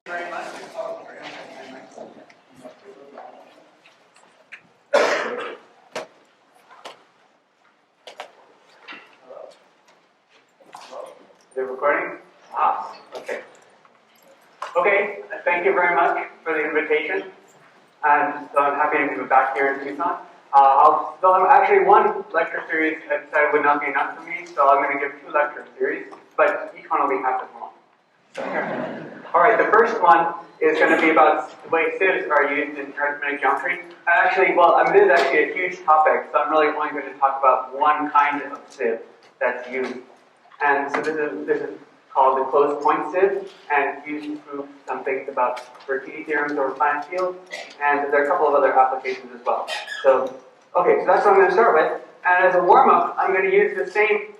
you very much. Is it recording? Okay. Okay, thank you very much for the invitation. And so I'm happy to be back here in Tucson. Actually, one lecture series I said would not be enough for me, so I'm going to give 2 lecture series, but each one will be half as long. All right, the first one is going to be about the way sieves are used in arithmetic geometry. Actually, this is actually a huge topic, so I'm really only going to talk about one kind of sieve that's used. And so this is called the closed point sieve, and it's used to prove some things about Bernoulli theorems over finite fields, and there are a couple of other applications as well. So that's what I'm going to start with. And as a warm-up, I'm going to use the same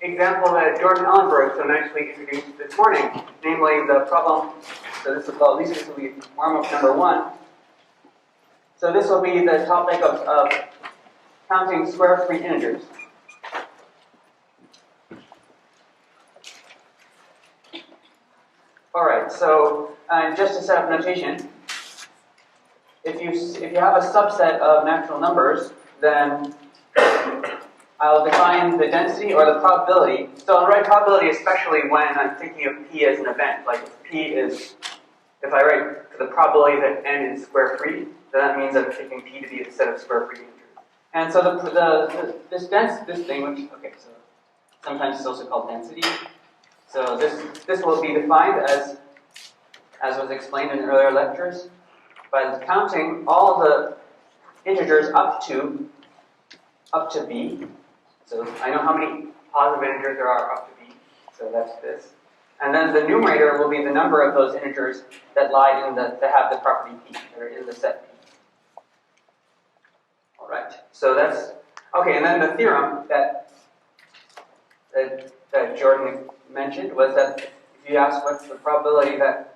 example that Jordan Ellenberg so nicely introduced this morning, namely the problem. So this will be warm-up number 1. So this will be the topic of counting square-free integers. All right. So just to set up notation, if you have a subset of natural numbers, then I'll define the density or the probability. So I'll write probability especially when I'm thinking of P as an event. Like if I write the probability that n is square free, then that means I'm taking P to be a set of square free integers. And so this thing, so sometimes it's also called density. So this will be defined as was explained in earlier lectures, by counting all the integers up to b. So I know how many positive integers there are up to b, so that's this. And then the numerator will be the number of those integers that lie that have the property p, that are in the set p. All right, so that's, okay, and then the theorem that Jordan mentioned was that if you ask what's the probability that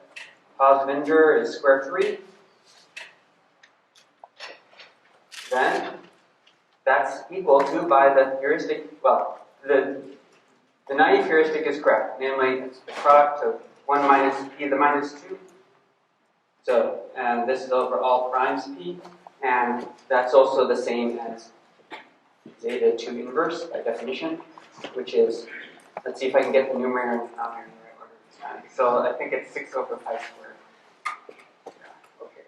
a positive integer is square free, then that's equal to, by the heuristic, the naive heuristic is correct. Namely, it's the product of 1 minus p to the minus 2. So, and this is over all primes p, and that's also the same as zeta 2 inverse by definition, which is, let's see if I can get the numerator and denominator in the right order this time. So I think it's 6 over 5 squared. Yeah, okay.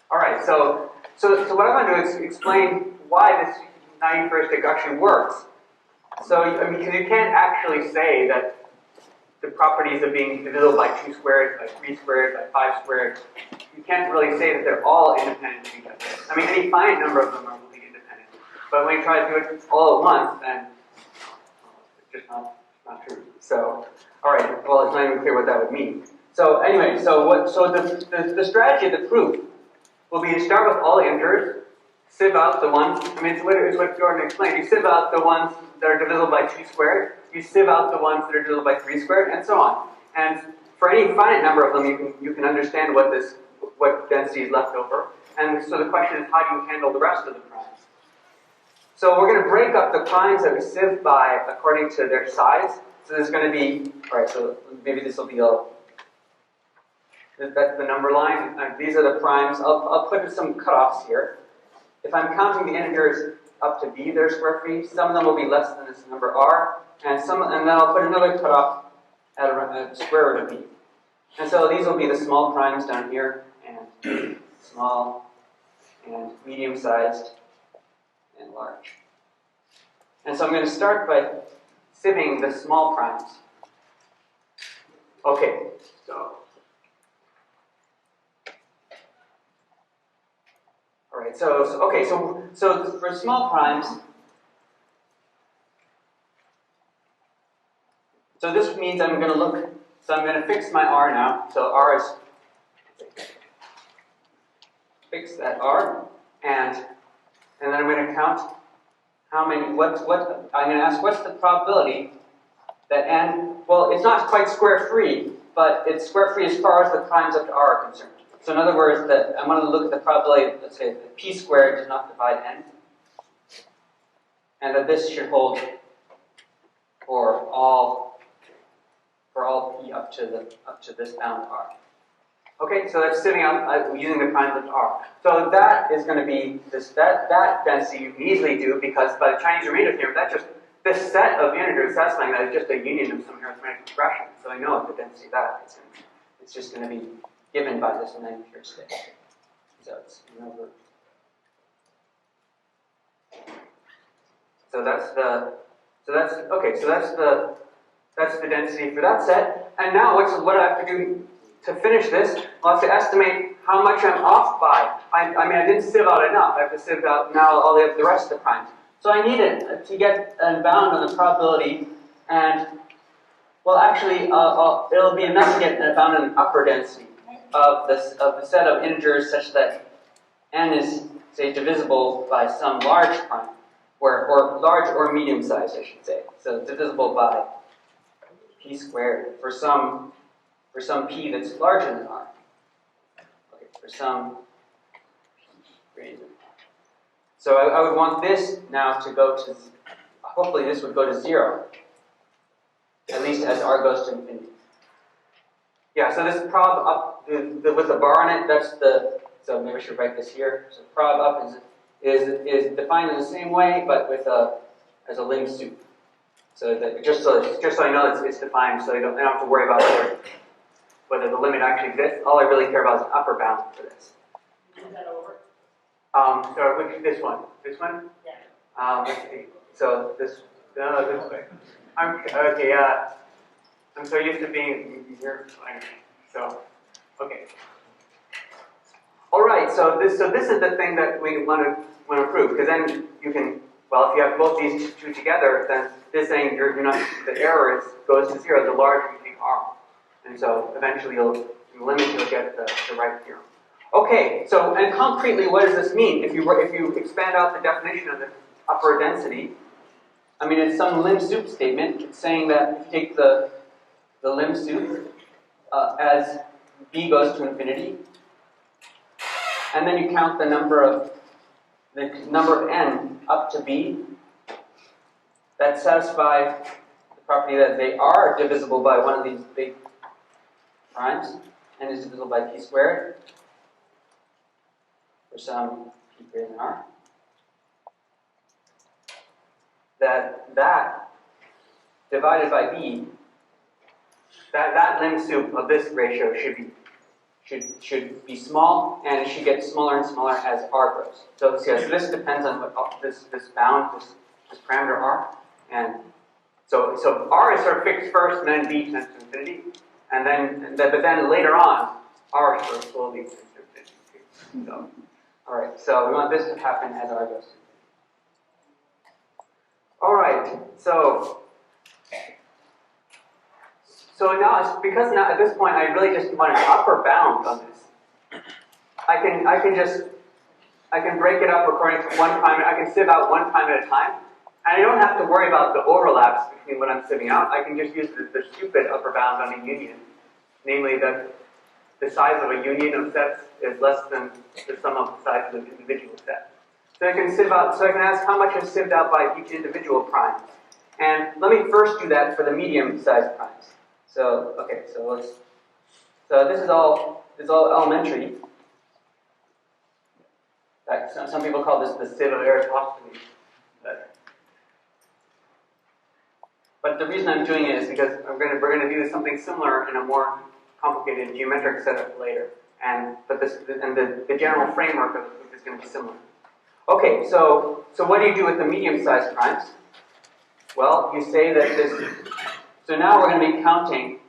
All right, so what I'm going to do is explain why this naive heuristic actually works. So, because you can't actually say that the properties of being divisible by 2 squared, by 3 squared, by 5 squared, you can't really say that they're all independent of each other. Any finite number of them are really independent. But when you try to do it all at once, then it's just not true. So, all right, it's not even clear what that would mean. So anyway, the strategy of the proof will be to start with all the integers, sieve out the ones, it's what Jordan explained. You sieve out the ones that are divisible by 2 squared, you sieve out the ones that are divisible by 3 squared, and so on. And for any finite number of them, you can understand what density is left over. And so the question is, how do you handle the rest of the primes? So we're going to break up the primes that we sieve by according to their size. So there's going to be, all right, so maybe this will be that's the number line. These are the primes. I'll put some cutoffs here. If I'm counting the integers up to b, they're square free. Some of them will be less than this number r, and then I'll put another cutoff at a square root of b. And so these will be the small primes down here, and small, and medium-sized, and large. And so I'm going to start by sieving the small primes. Okay, so. All right, so for small primes, so this means I'm going to fix my r now. So r is, fix that r, and then I'm going to count how many, I'm going to ask what's the probability that n, well, it's not quite square free, but it's square free as far as the primes up to r are concerned. So in other words, that I'm going to look at the probability, let's say that p squared does not divide n, and that this should hold for all p up to this bound r. Okay, so that's sitting out using the prime list R. So that is going to be this that density you can easily do because by the Chinese remainder theorem, that's just this set of integers satisfying that is just a union of some arithmetic expression. So I know the density of that it's just going to be given by this naive heuristic. So it's over. So that's the density for that set. And now what do I have to do to finish this? Well, I have to estimate how much I'm off by. I mean, I didn't sieve out enough. I have to sieve out now all the rest of the primes. So I need it to get a bound on the probability, and well, actually, it'll be enough to get a bound on the upper density of the set of integers such that n is, say, divisible by some large prime, or large or medium size, I should say. So divisible by p squared for some p that's larger than r. Okay, for some p greater than r. So I would want this now to go to, hopefully this would go to 0, at least as r goes to infinity. Yeah, so this prob up with the bar on it, that's the, so maybe I should write this here. So prob up is defined in the same way, but with as a lim sup. So that just so I know it's defined, so I don't have to worry about whether the limit actually exists. All I really care about is an upper bound for this. Is that over? So which this one? This one? Yeah. Let's see. So this way. Okay. I'm so used to being here. So okay. All right. So this is the thing that we want to prove, because then you can, well, if you have both these two together, then this saying you're not, the error goes to 0 the larger you take r, and so eventually you'll get the right theorem. Okay, so and concretely, what does this mean? If you expand out the definition of the upper density, I mean it's some lim sup statement. It's saying that if you take the lim sup as b goes to infinity, and then you count the number of n up to b that satisfy the property that they are divisible by one of these big primes, n is divisible by p squared. For some p greater than r, that divided by b, that lim sup of this ratio should be small, and it should get smaller and smaller as r grows. So this depends on what this bound, this parameter r, and so r is sort of fixed first, and then b tends to infinity, but then later on r sort of slowly tends to infinity too. So. All right, so we want this to happen as r goes to infinity. All right, so now because now at this point I really just want an upper bound on this. I can break it up according to one prime. I can sieve out one prime at a time, and I don't have to worry about the overlaps between what I'm sieving out. I can just use the stupid upper bound on a union, namely that the size of a union of sets is less than the sum of the size of the individual set. So I can ask how much is sieved out by each individual prime. And let me first do that for the medium-sized primes. So okay, so this is all elementary. In fact, some people call this the sieve of Aristophanes. But the reason I'm doing it is because we're going to do something similar in a more complicated geometric setup later, but the general framework of it is going to be similar. Okay, so what do you do with the medium-sized primes? Well, you say that this. So now we're going to be counting.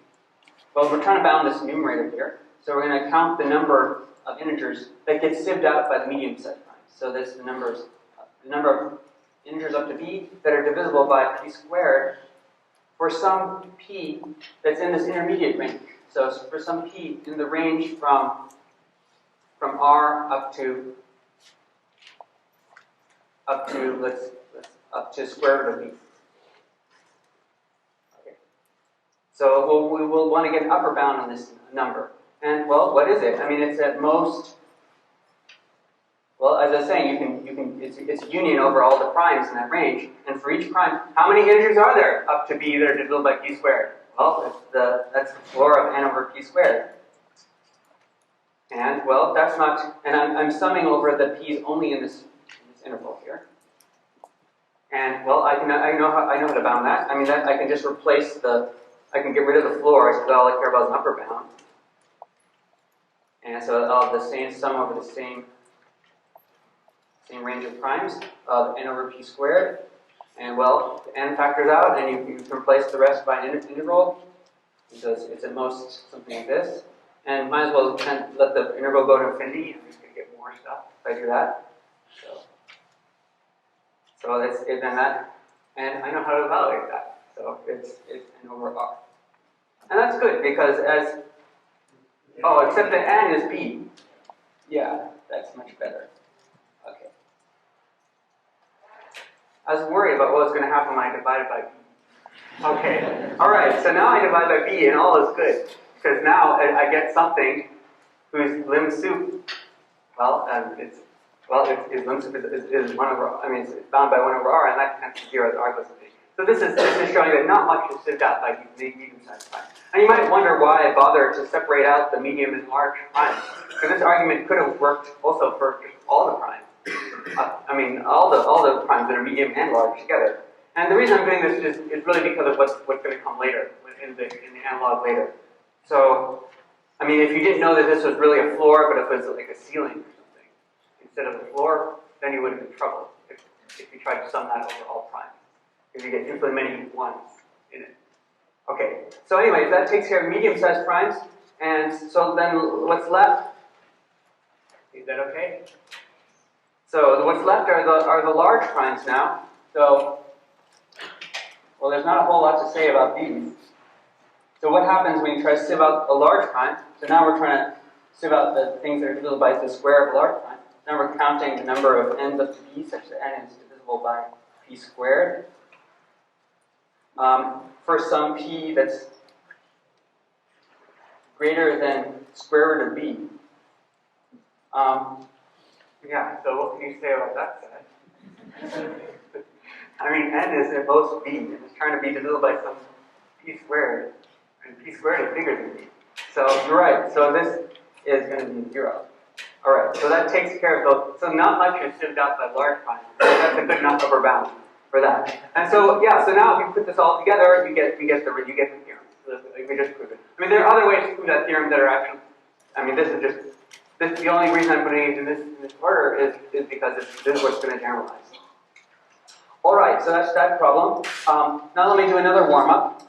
Well, we're trying to bound this numerator here, so we're going to count the number of integers that get sieved out by the medium-sized primes. So that's the number of integers up to b that are divisible by p squared for some p that's in this intermediate range. So for some p in the range from r up to square root of b. Okay. So we will want to get an upper bound on this number. And well, what is it? I mean, it's at most. Well, as I was saying, it's union over all the primes in that range. And for each prime, how many integers are there up to b that are divisible by p squared? Well, that's the floor of n over p squared. And well, that's not, and I'm summing over the p's only in this interval here. And well, I know how to bound that. I mean, that I can just replace I can get rid of the floor, so all I care about is an upper bound. And so I'll have the same sum over the same range of primes of n over p squared. And well, n factors out, and you can replace the rest by an integral. So it's at most something like this. And might as well let the integral go to infinity, and I'm just going to get more stuff if I do that. So that's it, and that, and I know how to evaluate that. So it's n over r. And that's good, because except that n is p. Yeah, that's much better. Okay. I was worried about what was going to happen when I divided by b. Okay, all right, so now I divide by b, and all is good. Because now I get something whose lim sup, its lim sup is 1 over, it's bound by 1 over r, and that tends to 0 as r goes to b. So this is showing that not much is sieved out by medium-sized primes. And you might wonder why I bother to separate out the medium and large primes. Because this argument could have worked also for just all the primes. All the primes that are medium and large together. And the reason I'm doing this is really because of what's going to come later, in the analog later. So, if you didn't know that this was really a floor, but if it was like a ceiling or something, instead of a floor, then you would have been in trouble if you tried to sum that over all primes. Because you get infinitely many ones in it. Okay, so anyway, that takes care of medium-sized primes, and so then what's left? Is that okay? So what's left are the large primes now. So, well, there's not a whole lot to say about these. So what happens when you try to sieve out a large prime? So now we're trying to sieve out the things that are divisible by the square of a large prime. Now we're counting the number of n's up to p such that n is divisible by p squared. For some p that's greater than square root of b. So what can you say about that side? N is at most b, and it's trying to be divisible by some p squared. And p squared is bigger than b. So you're right, so this is going to be 0. Alright, so that takes care of those. So not much is sieved out by large primes. That's a good enough upper bound for that. And so, so now if you put this all together, you get the theorem. So we just proved it. There are other ways to prove that theorem that are actually, the only reason I'm putting it in this order is because this is what's going to generalize. Alright, so that's that problem. Now let me do another warm-up.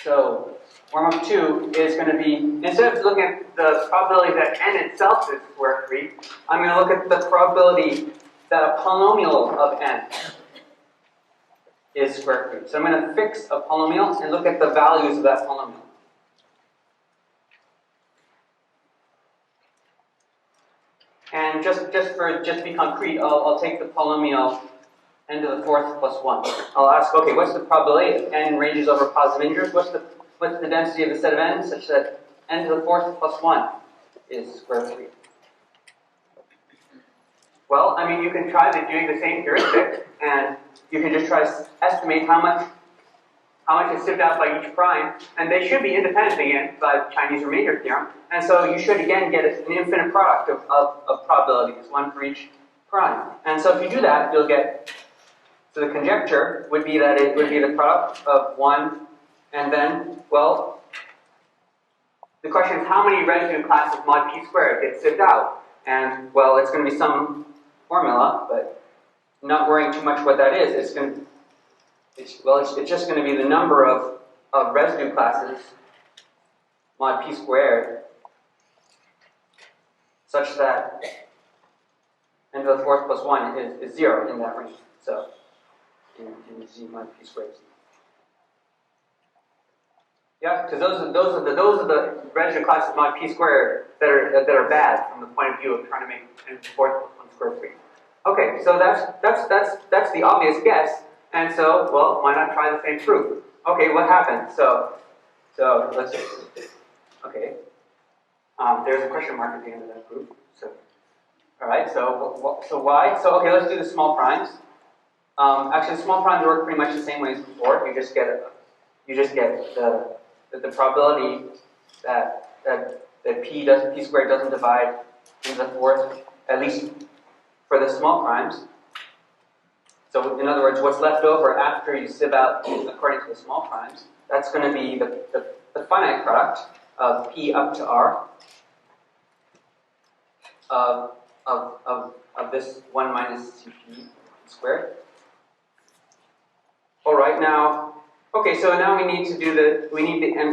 So, warm-up 2 is going to be, instead of looking at the probability that n itself is square root 3, I'm going to look at the probability that a polynomial of n is square root 3. So I'm going to fix a polynomial and look at the values of that polynomial. And just to be concrete, I'll take the polynomial n to the 4th plus 1. I'll ask, okay, what's the probability if n ranges over positive integers? What's the density of the set of n such that n to the 4th plus 1 is square root 3? Well, you can try doing the same heuristic, and you can just try to estimate how much is sieved out by each prime, and they should be independent again by Chinese remainder theorem, and so you should again get an infinite product of probabilities, one for each prime. And so if you do that, you'll get, so the conjecture would be that it would be the product of 1, and then, well, the question is how many residue classes mod p squared get sieved out? And, well, it's going to be some formula, but not worrying too much what that is. It's just going to be the number of residue classes mod p squared such that n to the 4th plus 1 is 0 in that range. So, in z mod p squared. Yeah, because those are the residue classes mod p squared that are bad from the point of view of trying to make n to the 4th plus 1 square root 3. Okay, so that's the obvious guess, and so, well, why not try the same proof? Okay, what happened? So let's see. Okay, there's a question mark at the end of that proof. So, all right. So why? So okay, let's do the small primes. Actually, the small primes work pretty much the same way as before. You just get the probability that that p squared doesn't divide into the fourth, at least for the small primes. So in other words, what's left over after you sieve out according to the small primes, that's going to be the finite product of p up to r of this 1 minus cp squared. All right, now, okay, so now we need the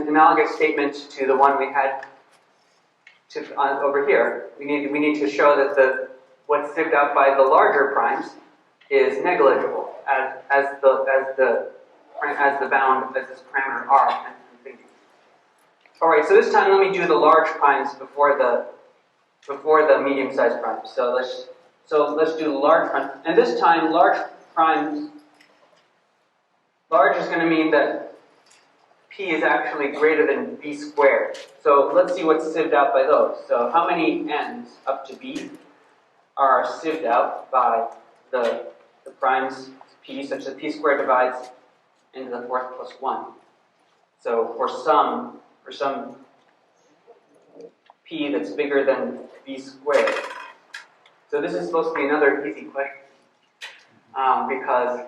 analogous statement to the one we had over here. We need to show that what's sieved out by the larger primes is negligible as the bound as this parameter r tends to infinity. All right, so this time let me do the large primes before the medium-sized primes. So let's do the large primes, and this time large is going to mean that p is actually greater than b squared. So let's see what's sieved out by those. So how many n's up to b are sieved out by the primes p such that p squared divides into the fourth plus 1. So for some p that's bigger than b squared. So this is supposed to be another easy question. Because,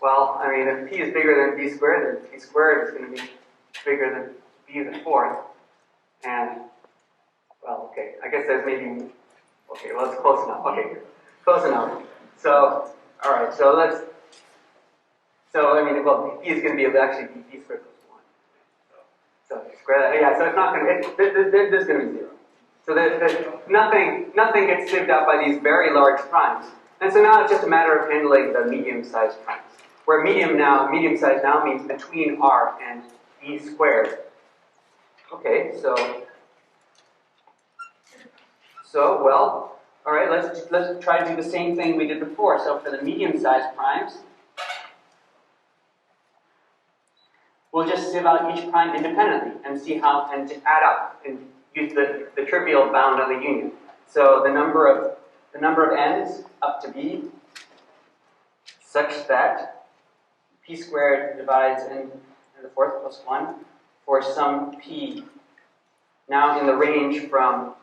well, I mean, if p is bigger than b squared, then p squared is going to be bigger than b to the fourth. And, well, okay, I guess there's maybe, okay, well, it's close enough. Okay, close enough. So, all right, so I mean, well, p is going to be actually b squared plus 1. So square that, yeah, so it's not going to, there's going to be 0. So nothing gets sieved out by these very large primes. And so now it's just a matter of handling the medium-sized primes, where medium-sized now means between r and b squared. Okay, so well, all right, let's try to do the same thing we did before. So for the medium-sized primes, we'll just sieve out each prime independently and see how, and to add up and use the trivial bound on the union. So the number of n's up to b such that p squared divides into the fourth plus 1 for some p now in the range from,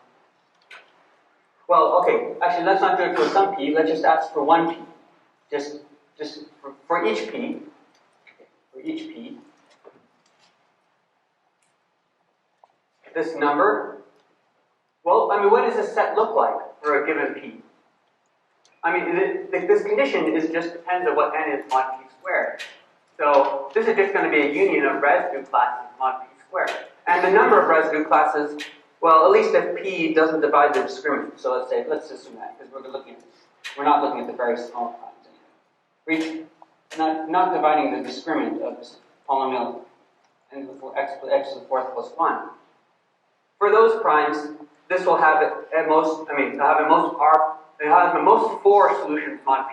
well, okay, actually let's not do it for some p, let's just ask for 1 p. Just for each p, this number, well, I mean, what does this set look like for a given p? I mean, this condition just depends on what n is mod p squared. So this is just going to be a union of residue classes mod p squared. And the number of residue classes, well, at least if p doesn't divide the discriminant. So let's assume that, because we're not looking at the very small primes anyway. We're not dividing the discriminant of this polynomial n to the x to the fourth plus 1. For those primes, this will have at most, it'll have at most 4 solutions mod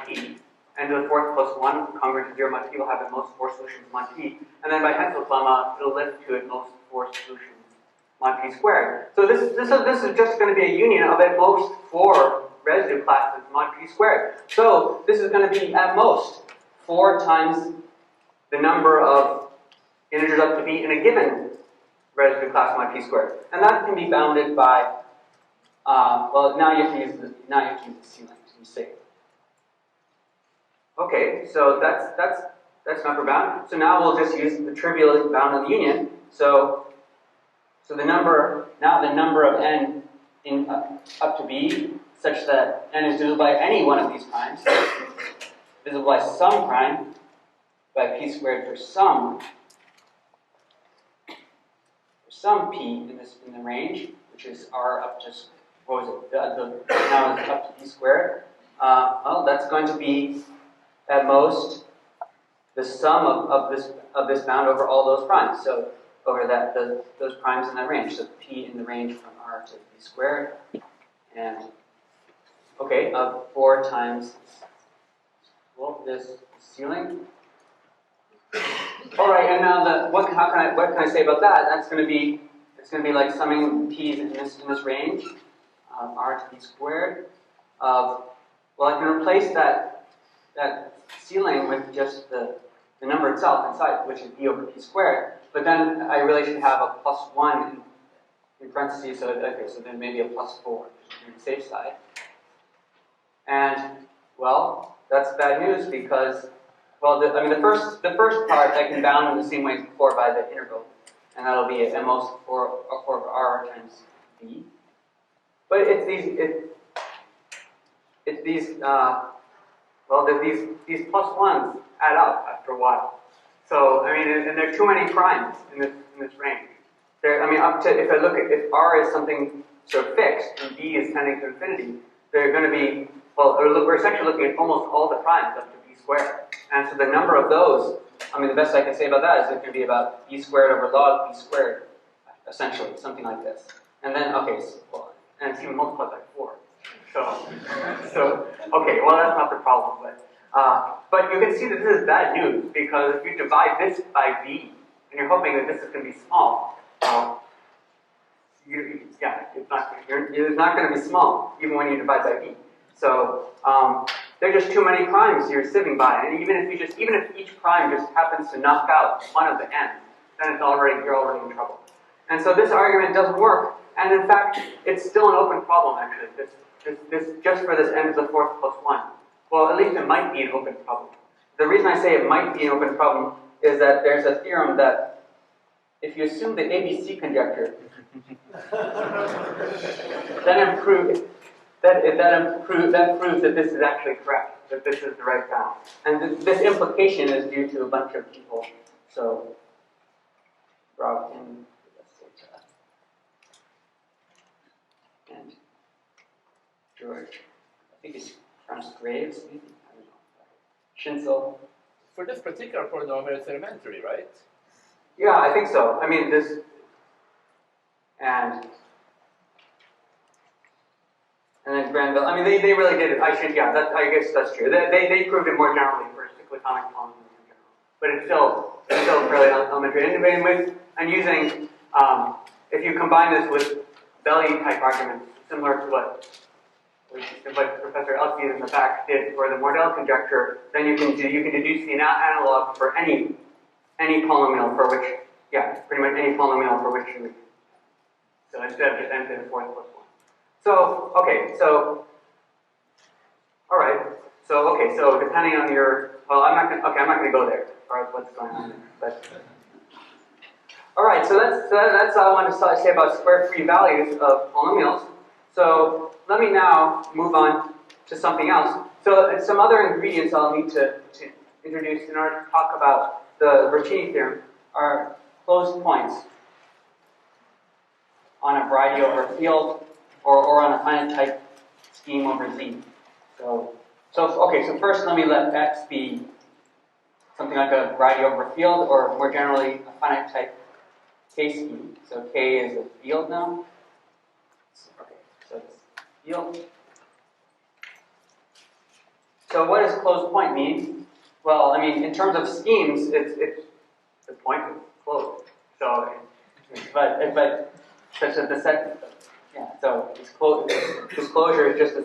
p, and to the fourth plus 1, congruent to 0 mod p will have at most 4 solutions mod p, and then by Hensel's lemma, it'll lift to at most 4 solutions mod p squared. So this is just going to be a union of at most 4 residue classes mod p squared. So this is going to be at most 4 times the number of integers up to b in a given residue class mod p squared, and that can be bounded by, well, now you have to use the ceiling to be safe. Okay, so that's number bound. So now we'll just use the trivial bound of the union. So the number of n in up to b such that n is divisible by any one of these primes, divisible by some prime by p squared for some p in the range, which is r up to, what was it? Now it's up to b squared. Well, that's going to be at most the sum of this bound over all those primes. So over those primes in that range. So p in the range from r to b squared, and okay, of 4 times, well, this ceiling. All right, and now what can I say about that? It's going to be like summing p's in this range, r to b squared. Well, I can replace that ceiling with just the number itself inside, which is b over p squared. But then I really should have a plus 1 in parentheses, so okay, so then maybe a plus 4, just to be on the safe side. And, well, that's bad news because, well, the first part I can bound in the same way as before by the integral, and that'll be a most 4 over r times b. But it's these plus 1s add up after a while. So, I mean, and there are too many primes in this range. I mean, up to, if r is something sort of fixed and b is tending to infinity, they're going to be, well, we're essentially looking at almost all the primes up to b squared. And so the number of those, I mean, the best I can say about that is it can be about b squared over log b squared, essentially, something like this. And then, okay, so, well, and it's even multiplied by 4. So, okay, well, that's not the problem, but you can see that this is bad news, because if you divide this by b, and you're hoping that this is going to be small, it's not going to be small, even when you divide by b. So, there are just too many primes you're sieving by, and even if each prime just happens to knock out one of the n's, then you're already in trouble. And so this argument doesn't work, and in fact, it's still an open problem, actually. This just for this n to the 4th plus 1. Well, at least it might be an open problem. The reason I say it might be an open problem is that there's a theorem that if you assume the ABC conjecture, that proves that this is actually correct, that this is the right bound. And this implication is due to a bunch of people. So, Rob and George, I think it's pronounced Graves, maybe? I don't know. Schinzel. For this particular polynomial, it's elementary, right? Yeah, I think so. I mean, this, and then Granville. I mean, they really did it. I guess that's true. They proved it more generally for cyclotonic polynomials in general. But it's still fairly elementary. And using, if you combine this with Belly type arguments, similar to what Professor Elsie in the back did for the Mordell conjecture, then you can deduce the analog for any polynomial for which, pretty much any polynomial for which you. So instead of just n to the 4th plus 1. So all right. So depending on your, well, I'm not going to go there as far as what's going on there, but. All right, so that's all I wanted to say about square-free values of polynomials. So let me now move on to something else. So some other ingredients I'll need to introduce in order to talk about the Bertini theorem are closed points on a variety over a field or on a finite type scheme over Z. So first let me let X be something like a variety over a field, or more generally a finite type K scheme. So K is a field now. Okay, so it's field. So what does closed point mean? Well, I mean, in terms of schemes, it's the point is closed. So, but such that the set, so this closure is just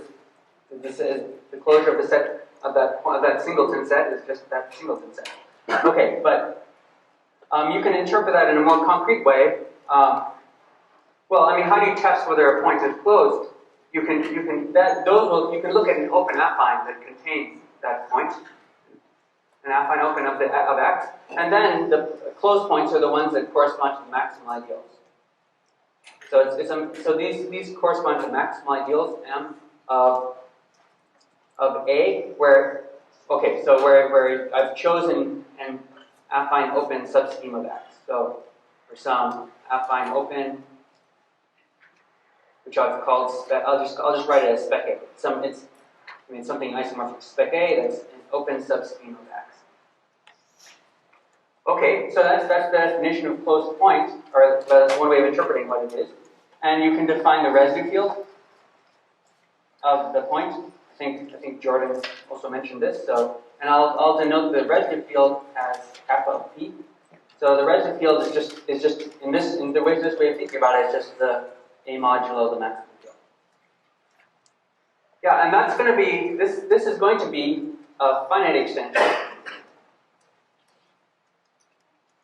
the closure of the set of that singleton set is just that singleton set. Okay, but you can interpret that in a more concrete way. Well, I mean, how do you test whether a point is closed? You can look at an open affine that contains that point, an affine open of X, and then the closed points are the ones that correspond to the maximal ideals. So these correspond to maximal ideals M of A, where I've chosen an affine open subscheme of X. So for some affine open, which I've called I'll just write it as spec A. Something isomorphic to spec A that's an open subscheme of X. Okay, so that's the definition of closed point, or that's one way of interpreting what it is. And you can define the residue field of the point. I think Jordan also mentioned this. So, and I'll denote the residue field as kappa of P. So the residue field is just in the way this way of thinking about it, it's just the A modulo of the maximum field. Yeah, and that's going to be this is going to be a finite extension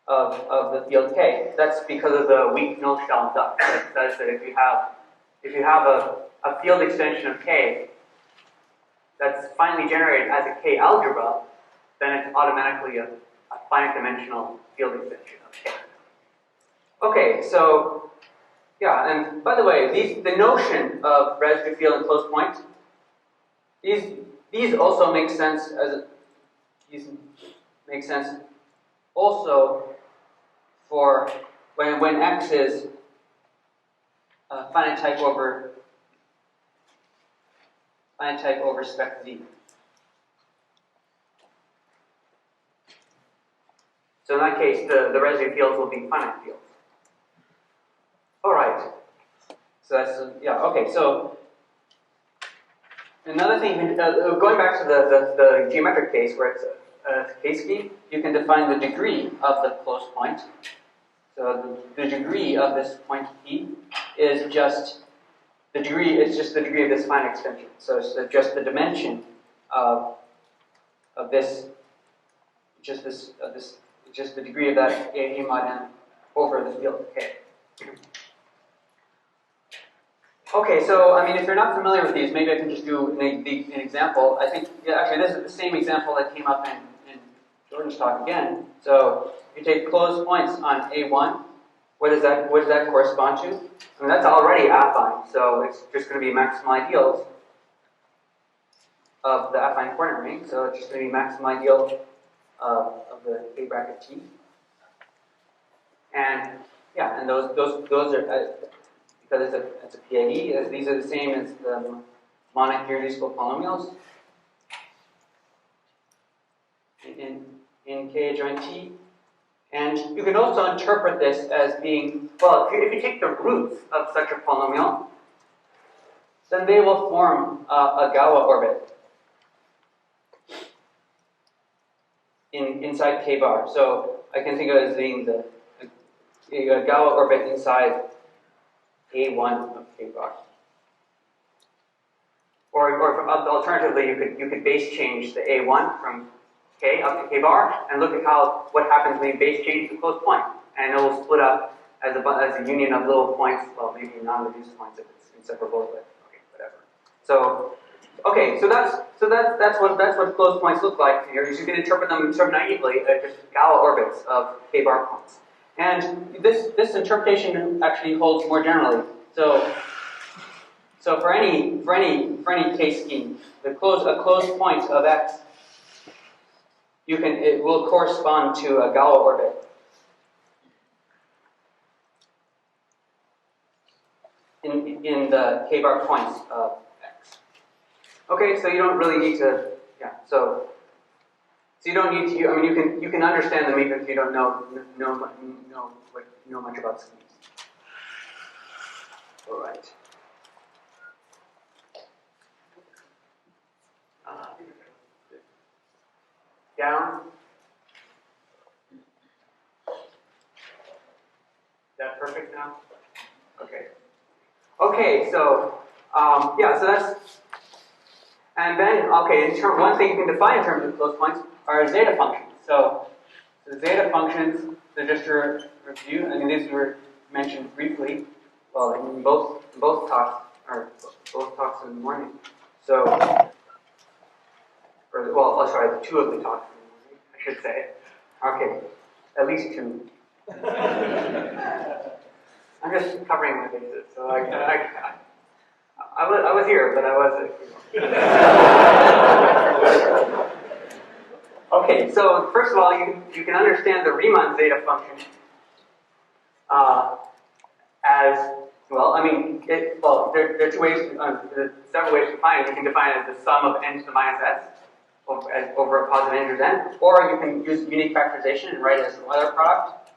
of the field K. That's because of the weak null-shell induct. That says that if you have a field extension of K that's finally generated as a K algebra, then it's automatically a finite dimensional field extension of K. Okay, so yeah, and by the way, the notion of residue field and closed point, these also make sense also for when X is finite type over spec Z. So in that case, the residue fields will be finite fields. All right. So that's yeah. Okay. So another thing, going back to the geometric case where it's a case scheme, you can define the degree of the closed point. So the degree of this point P is just the degree. It's just the degree of this finite extension. So it's just the dimension of this. Just the degree of that A mod n over the field K. Okay, so I mean, if you're not familiar with these, maybe I can just do an example. I think actually this is the same example that came up in Jordan's talk again. So you take closed points on A1. What does that correspond to? I mean, that's already affine, so it's just going to be maximal ideals of the affine coordinate ring. So it's just going to be maximal ideal of the K bracket T. And yeah, and those are because it's a PID, as these are the same as the monic irreducible polynomials in K adjoint T. And you can also interpret this as being, well, if you take the roots of such a polynomial, then they will form a Galois orbit inside K bar. So I can think of it as being the Galois orbit inside A1 of K bar. Or alternatively, you could base change the A1 from K up to K bar and look at what happens when you base change the closed point, and it will split up as a union of little points. Well, maybe non-reduced points if it's inseparable, but okay, whatever. So okay, so that's what closed points look like here. You can interpret them sort of naively as just Galois orbits of K bar points. And this interpretation actually holds more generally. So for any case scheme, a closed point of X, it will correspond to a Galois orbit in the K bar points of X. Okay, so you don't really need to, yeah. So you don't need to. I mean, you can understand them even if you don't know much about schemes. All right. Down. Is that perfect now? Okay. Okay. So yeah. So that's. And then, okay, one thing you can define in terms of closed points are zeta functions. So the zeta functions, so just to review, I mean, these were mentioned briefly, well, in both talks, or both talks in the morning. So, sorry, the two of the talks in the morning, I should say. Okay, at least two. I'm just covering my bases, so I was here, but I wasn't. Okay, so first of all, you can understand the Riemann zeta function as well. I mean, there are two ways, several ways to define it. You can define it as the sum of n to the minus s over a positive integer n, or you can use unique factorization and write it as an Euler product.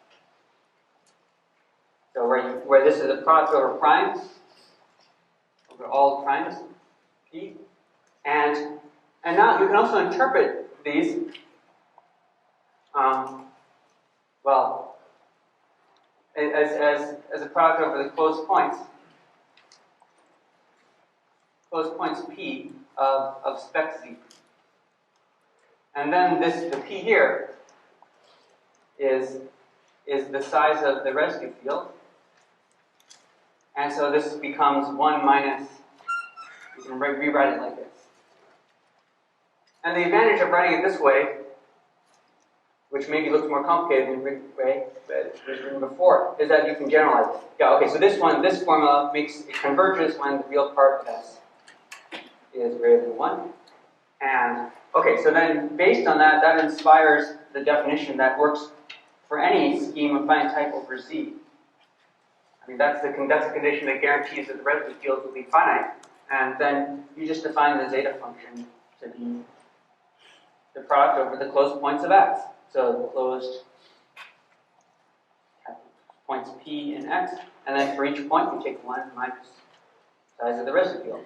So where this is a product over primes. All primes, P, and now you can also interpret these, well, as a product over the closed points P of spec Z, and then the P here is is the size of the residue field. And so this becomes 1 minus, you can rewrite it like this. And the advantage of writing it this way, which maybe looks more complicated than the way that it was written before, is that you can generalize it. Yeah, okay, so this formula it converges when the real part of S is greater than 1. And, okay, so then based on that, that inspires the definition that works for any scheme of finite type over Z. I mean, that's a condition that guarantees that the residue fields will be finite. And then you just define the zeta function to be the product over the closed points of X. So the closed points P in X, and then for each point you take 1 minus size of the residue field.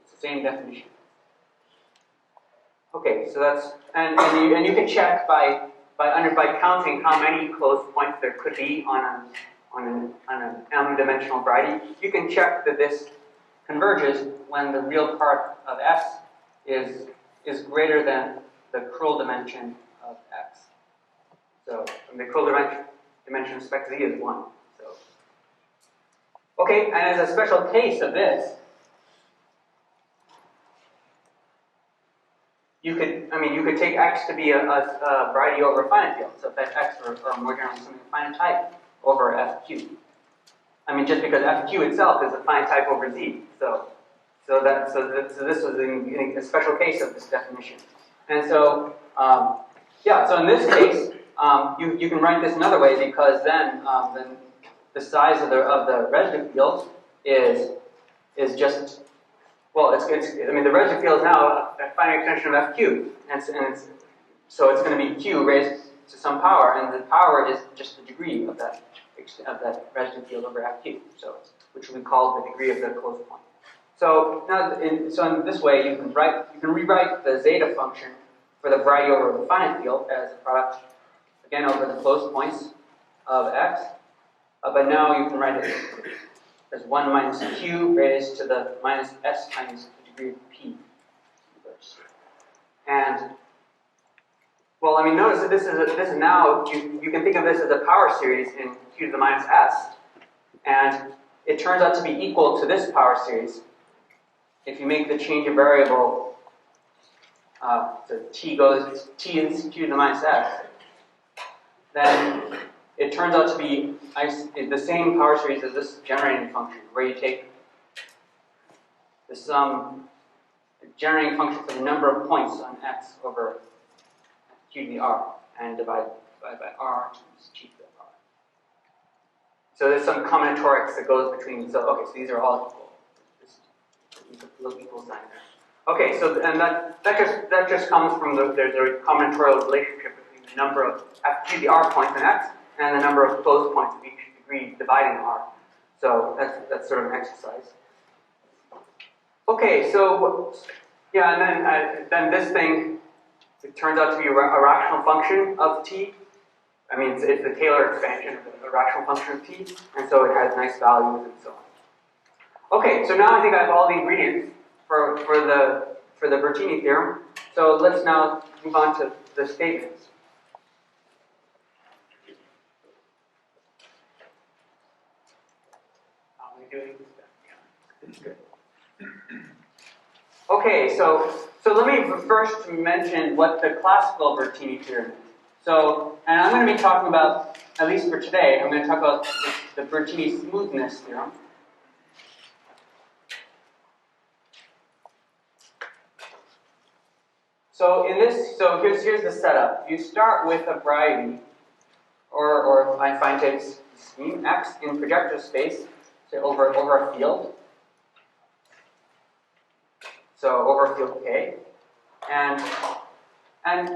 It's the same definition. Okay, so that's and you can check by counting how many closed points there could be on an m-dimensional variety. You can check that this converges when the real part of S is greater than the curl dimension of X. So the curl dimension with respect to Z is 1. So okay, and as a special case of this, you could take X to be a variety over a finite field. So if that's X or more generally something finite type over FQ. I mean, just because FQ itself is a finite type over Z. So this was a special case of this definition. And so so in this case, you can write this another way, because then the size of the residue field is just, well, the residue field is now a finite extension of FQ, so it's going to be Q raised to some power, and the power is just the degree of that residue field over FQ, which we call the degree of the closed point. So now, in this way, you can rewrite the zeta function for the variety over the finite field as a product, again, over the closed points of X, but now you can write it as 1 minus Q raised to the minus S times the degree of P. And, well, I mean, notice that this is now, you can think of this as a power series in Q to the minus S, and it turns out to be equal to this power series if you make the change of variable, so T is Q to the minus S, then it turns out to be the same power series as this generating function, where you take the generating function for the number of points on X over Q to the R, and divide by R times G to the R. So there's some combinatorics that goes between, so these are all equal. There's a little equal sign there. Okay, so and that just comes from there's a combinatorial relationship between the number of Q to the R points in X and the number of closed points of each degree dividing R. So that's sort of an exercise. Okay, so yeah, and then this thing, it turns out to be a rational function of T. I mean, it's the Taylor expansion of a rational function of T, and so it has nice values and so on. Okay, so now I think I have all the ingredients for the Bertini theorem. So let's now move on to the statements. How are we doing? Yeah, it's good. Okay, so let me first mention what the classical Bertini theorem is. So, and I'm going to be talking about, at least for today, I'm going to talk about the Bertini smoothness theorem. So here's the setup. You start with a variety, or finite type scheme X in projective space, say over a field. So over field K, and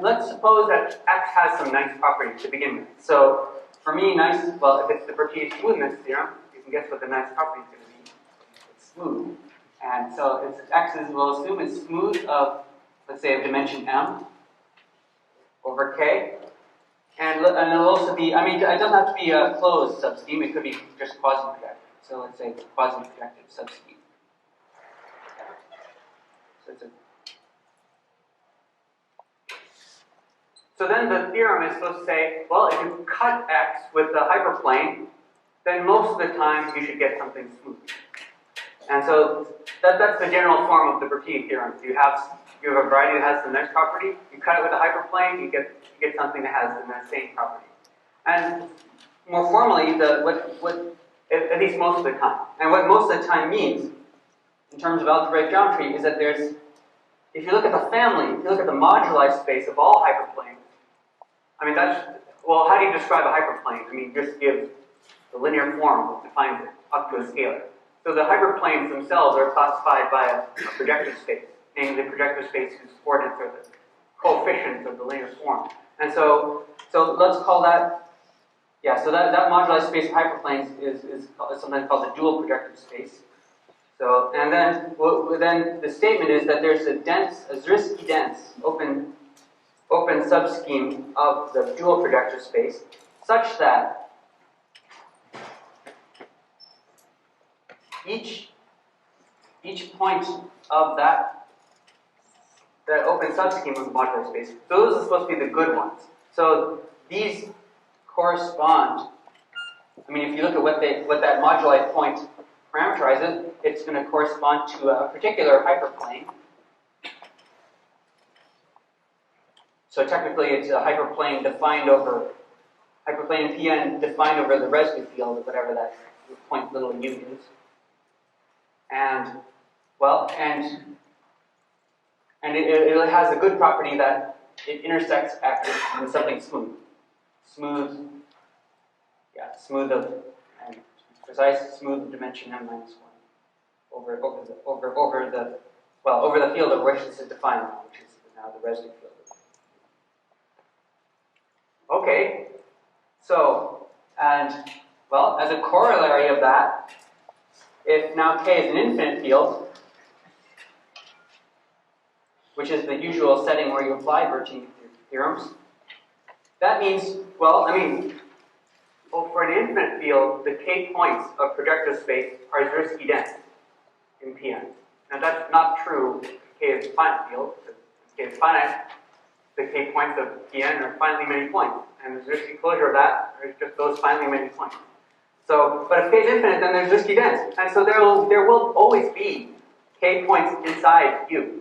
let's suppose that X has some nice properties to begin with. So for me, if it's the Bertini smoothness theorem, you can guess what the nice property is going to be. It's smooth, and so we'll assume it's smooth of, let's say, of dimension M over K, and it'll also be, it doesn't have to be a closed subscheme, it could be just quasi-projective. So let's say quasi-projective subscheme. So then the theorem is supposed to say, well, if you cut x with the hyperplane, then most of the time you should get something smooth. And so that's the general form of the Bernoulli theorem. You have a variety that has the next property, you cut it with a hyperplane, you get something that has the same property. And more formally, at least most of the time. And what most of the time means, in terms of algebraic geometry, is that if you look at the family, if you look at the moduli space of all hyperplanes, I mean, well, how do you describe a hyperplane? I mean, just give the linear form that defines it up to a scalar. So the hyperplanes themselves are classified by a projective space, namely the projective space whose coordinates are the coefficients of the linear form. And so let's call that, so that moduli space of hyperplanes is something called the dual projective space. So, and then the statement is that there's a Zariski dense open subscheme of the dual projective space, such that each point of that open subscheme of the modular space, those are supposed to be the good ones. So these correspond. I mean, if you look at what that moduli point parameterizes, it's going to correspond to a particular hyperplane. So technically, it's a hyperplane defined over hyperplane Pn defined over the residue field, or whatever that point little u is. And it has a good property that it intersects x in something smooth. Smooth of, and precise, smooth of dimension m minus 1 over the field of which this is defined now, which is now the residue field. Okay, so, as a corollary of that, if now K is an infinite field, which is the usual setting where you apply Bernoulli theorems, that means, for an infinite field, the K points of projective space are Zariski dense in Pn. Now that's not true if K is a finite field. If K is finite, the K points of Pn are finitely many points, and the Zariski closure of that is just those finitely many points. So, but if K is infinite, then there's Zariski dense, and so there will always be K points inside U.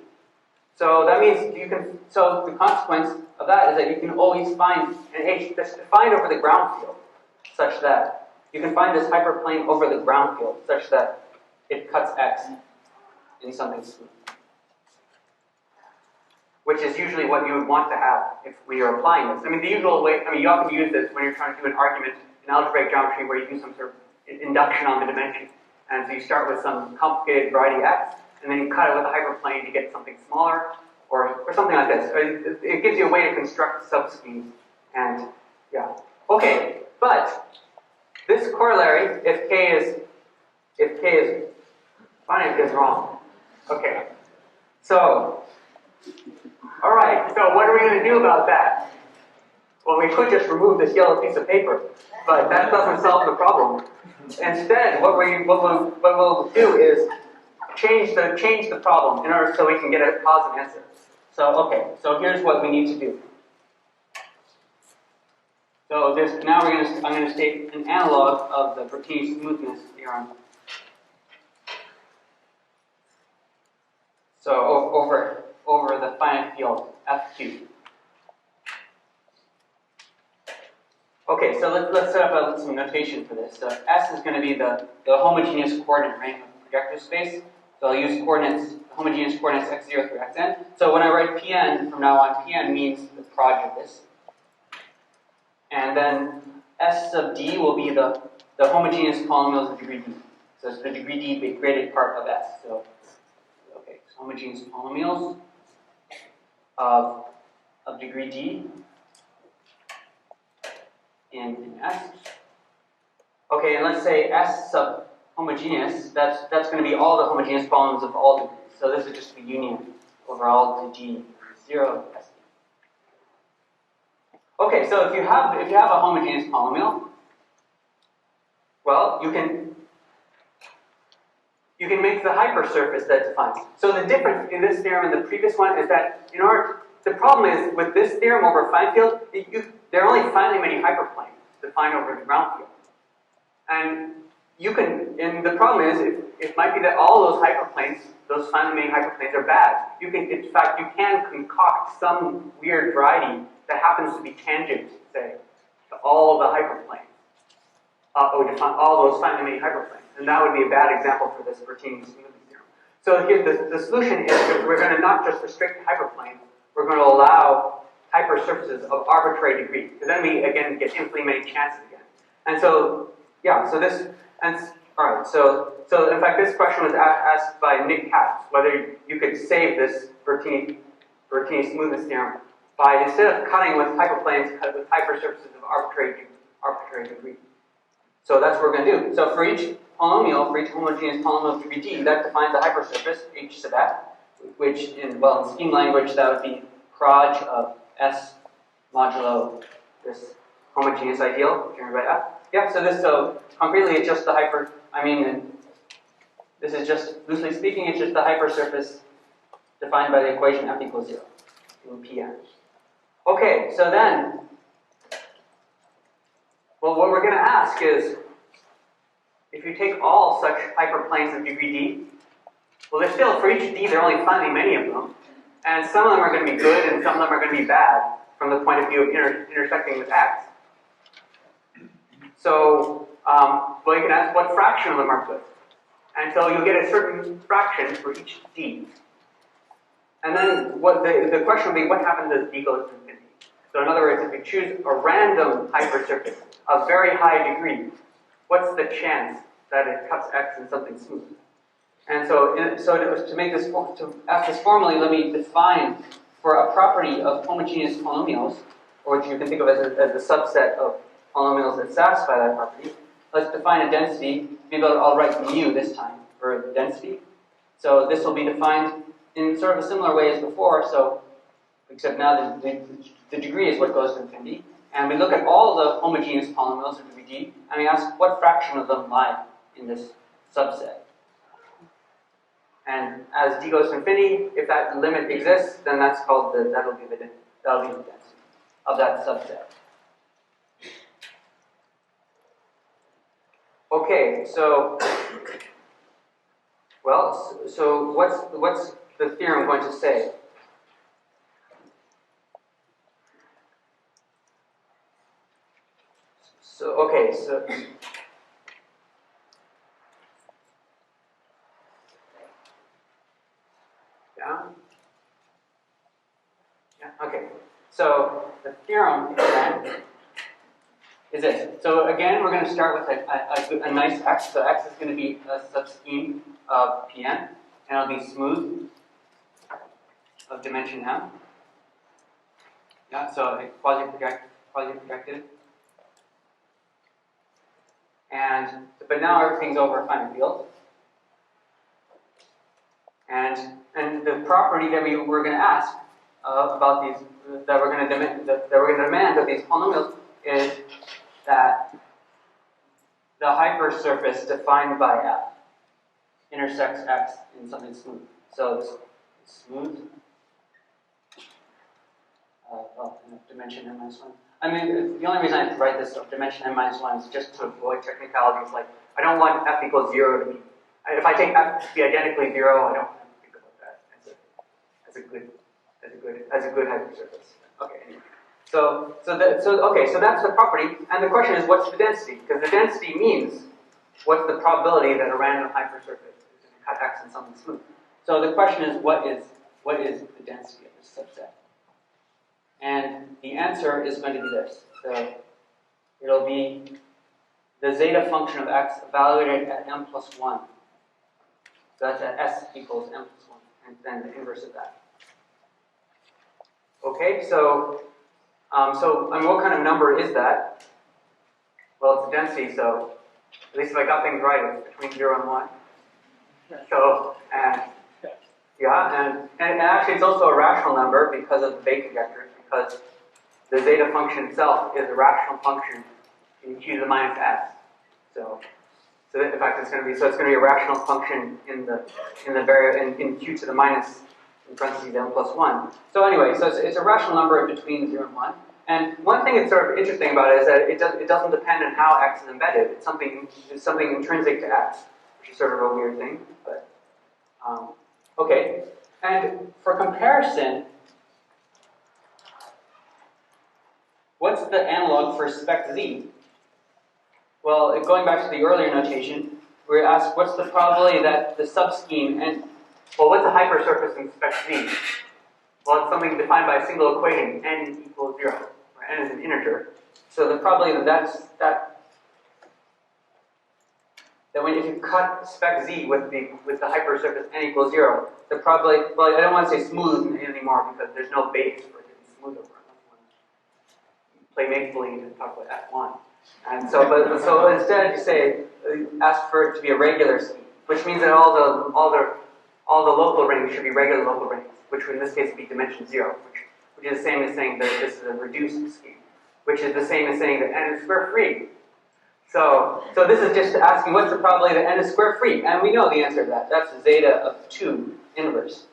So that means so the consequence of that is that you can always find an H that's defined over the ground field, such that you can find this hyperplane over the ground field, such that it cuts X in something smooth. Which is usually what you would want to have if we are applying this. I mean, the usual way, you often use this when you're trying to do an argument in algebraic geometry where you do some sort of induction on the dimension. And so you start with some complicated variety X, and then you cut it with a hyperplane to get something smaller, or something like this. It gives you a way to construct subschemes. And, okay, but this corollary, if K is finite, is wrong. Okay, so, all right, so what are we going to do about that? Well, we could just remove this yellow piece of paper, but that doesn't solve the problem. Instead, what we'll do is change the problem in order so we can get a positive answer. So here's what we need to do. So I'm going to state an analog of the Bernoulli smoothness theorem. So over the finite field F2. Okay, so let's set up some notation for this. So S is going to be the homogeneous coordinate ring of the projective space. So I'll use homogeneous coordinates x0 through xn. So when I write Pn from now on, Pn means the proj of this. And then S sub d will be the homogeneous polynomials of degree d. So it's the degree d graded part of S. So homogeneous polynomials of degree d in S. Okay, and let's say S sub homogeneous, that's going to be all the homogeneous polynomials of all degrees. So this is just the union over all to G 0 S. Okay, so if you have a homogeneous polynomial, well, you can make the hypersurface that defines. So the difference in this theorem and the previous one is that in order the problem is with this theorem over a finite field, there are only finitely many hyperplanes defined over the ground field. And the problem is, it might be that all those hyperplanes, those finitely many hyperplanes are bad. In fact, you can concoct some weird variety that happens to be tangent, say, to all the hyperplanes. Or define all those finitely many hyperplanes. And that would be a bad example for this Bertini smoothing theorem. So here, the solution is that we're going to not just restrict hyperplanes, we're going to allow hypersurfaces of arbitrary degree. Because then we, again, get infinitely many chances again. And so, yeah, so this, and all right, so in fact, this question was asked by Nick Katz, whether you could save this Bertini smoothness theorem by, instead of cutting with hyperplanes, cut with hypersurfaces of arbitrary degree. So that's what we're going to do. So for each polynomial, for each homogeneous polynomial of degree d, that defines a hypersurface, h sub f, which in scheme language, that would be proj of s modulo this homogeneous ideal, given by f. Yeah, so concretely, it's just the this is just, loosely speaking, it's just the hypersurface defined by the equation f equals 0 in Pn. Okay, so then, well, what we're going to ask is, if you take all such hyperplanes of degree d, well, there's still, for each d, there are only finitely many of them, and some of them are going to be good, and some of them are going to be bad, from the point of view of intersecting with x. So, well, you can ask what fraction of them are good. And so you'll get a certain fraction for each d. And then what the question will be, what happens as d goes to infinity? So in other words, if you choose a random hypersurface of very high degree, what's the chance that it cuts x in something smooth? And so, to make this, to ask this formally, let me define for a property of homogeneous polynomials, or which you can think of as a subset of polynomials that satisfy that property. Let's define a density. Maybe I'll write mu this time for the density. So this will be defined in sort of a similar way as before. So, except now the degree is what goes to infinity. And we look at all the homogeneous polynomials of degree d, and we ask what fraction of them lie in this subset. And as d goes to infinity, if that limit exists, then that's called that'll be the density of that subset. Okay, so what's the theorem going to say? So okay. So the theorem then is this. So again, we're going to start with a nice x. So x is going to be a subscheme of Pn, and it'll be smooth of dimension m. Yeah, so quasi-projected. But now everything's over a finite field. And the property that we're going to ask about these, that we're going to demand of these polynomials is that the hypersurface defined by f intersects x in something smooth. So this smooth, dimension n minus 1. I mean, the only reason I have to write this of dimension n minus 1 is just to avoid technicalities. Like, I don't want f equals 0 to be. If I take f to be identically 0, I don't have to think about that as a good hypersurface. Okay. Anyway. So that's the property, and the question is, what's the density? Because the density means what's the probability that a random hypersurface is going to cut x in something smooth. So the question is, what is the density of this subset? And the answer is going to be this. So it'll be the zeta function of x evaluated at m plus 1. So that's at s equals m plus 1, and then the inverse of that. Okay, so what kind of number is that? Well, it's a density, so at least if I got things right, it's between 0 and 1. So, and actually it's also a rational number because of the Bay conjecture, because the zeta function itself is a rational function in q to the minus s. So in fact it's going to be a rational function in q to the minus in parentheses n plus 1. So anyway, so it's a rational number in between 0 and 1. And one thing that's sort of interesting about it is that it doesn't depend on how x is embedded. It's something intrinsic to x, which is sort of a weird thing. But okay. And for comparison, what's the analog for spec z? Well, going back to the earlier notation, we're asked what's the probability that the subscheme and what's a hypersurface in spec z? Well, it's something defined by a single equation, n equals 0, where n is an integer. So the probability that when if you cut spec z with the hypersurface n equals 0, the probability, well, I don't want to say smooth anymore because there's no base for it to be smooth over. Play make-believe and talk about F1. And so instead you say, ask for it to be a regular scheme, which means that all the local rings should be regular local rings, which would in this case would be dimension 0, which is the same as saying that this is a reduced scheme, which is the same as saying that n is square free. So this is just asking what's the probability that n is square free, and we know the answer to that. That's zeta of 2 inverse.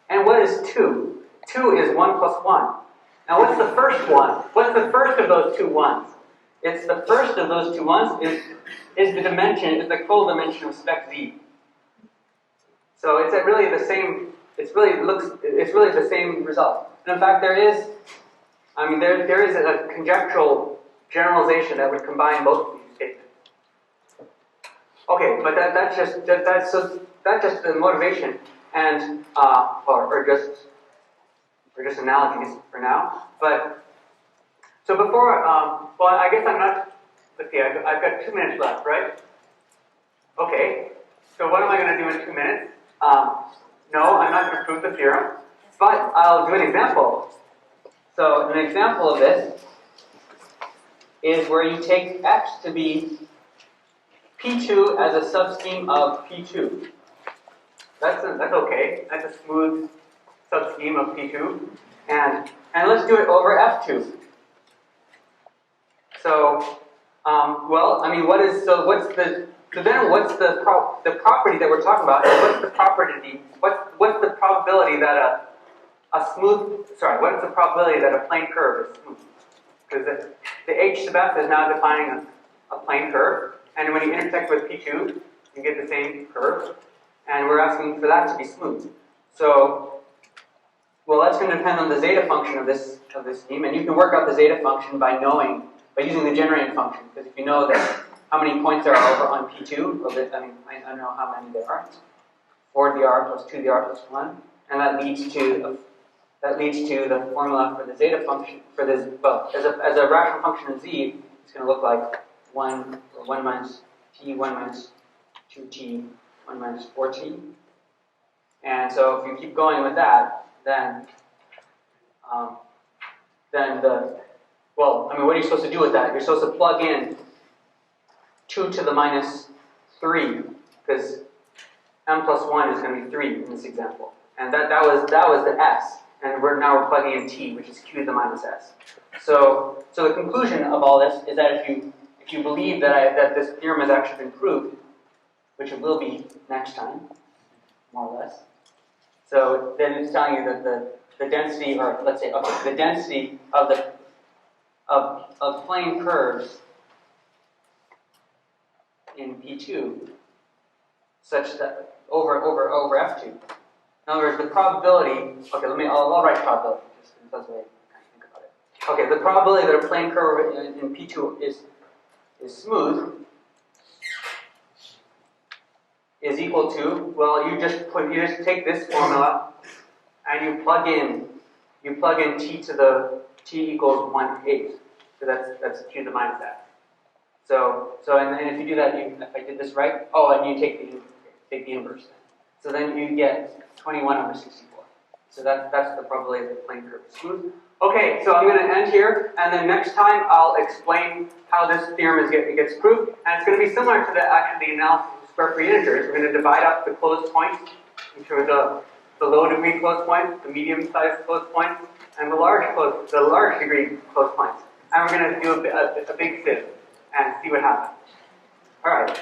And what is 2? 2 is 1 plus 1. Now what's the first one? What's the first of those two ones? It's the first of those two ones is the dimension, is the co-dimension of spec z. So it's really the same. It's really the same result. And in fact, there is a conjectural generalization that would combine both of these statements. Okay, but that's just the motivation and or just analogies for now. But so before, well, I guess I'm not. Let's see, I've got 2 minutes left, right? Okay. So what am I going to do in 2 minutes? No, I'm not going to prove the theorem, but I'll do an example. So an example of this is where you take x to be P2 as a subscheme of P2. That's okay. That's a smooth subscheme of P2, and let's do it over F2. So, well, I mean, what's the property that we're talking about? What's the probability that what's the probability that a plane curve is smooth? Because the H sub f is now defining a plane curve, and when you intersect with P2, you get the same curve, and we're asking for that to be smooth. So, well, that's going to depend on the zeta function of this scheme, and you can work out the zeta function by using the generating function, because if you know that how many points there are over on P2, I don't know how many there are. 4dr plus 2dr plus 1, and that leads to the formula for the zeta function for this. Well, as a rational function of z, it's going to look like 1 minus t, 1 minus 2t, 1 minus 4t. And so if you keep going with that, then what are you supposed to do with that? You're supposed to plug in 2 to the minus 3, because m plus 1 is going to be 3 in this example. And that was the s, and now we're plugging in t, which is q to the minus s. So the conclusion of all this is that if you believe that this theorem has actually been proved, which it will be next time, more or less. So then it's telling you that the density, or let's say the density of plane curves in P2, such that over F2. In other words, the probability. Okay, I'll write probability just because that's the way I kind of think about it. Okay, the probability that a plane curve in P2 is smooth is equal to, well, you just take this formula and you plug in t to the t equals 1/8. So that's q to the minus f. So and if you do that, if I did this right, and you take the inverse then. So then you get 21 over 64. So that's the probability that the plane curve is smooth. Okay, so I'm going to end here, and then next time I'll explain how this theorem gets proved, and it's going to be similar to the analysis of square free integers. We're going to divide up the closed points into the low degree closed points, the medium sized closed points, and the large degree closed points. And we're going to do a big sieve and see what happens. All right.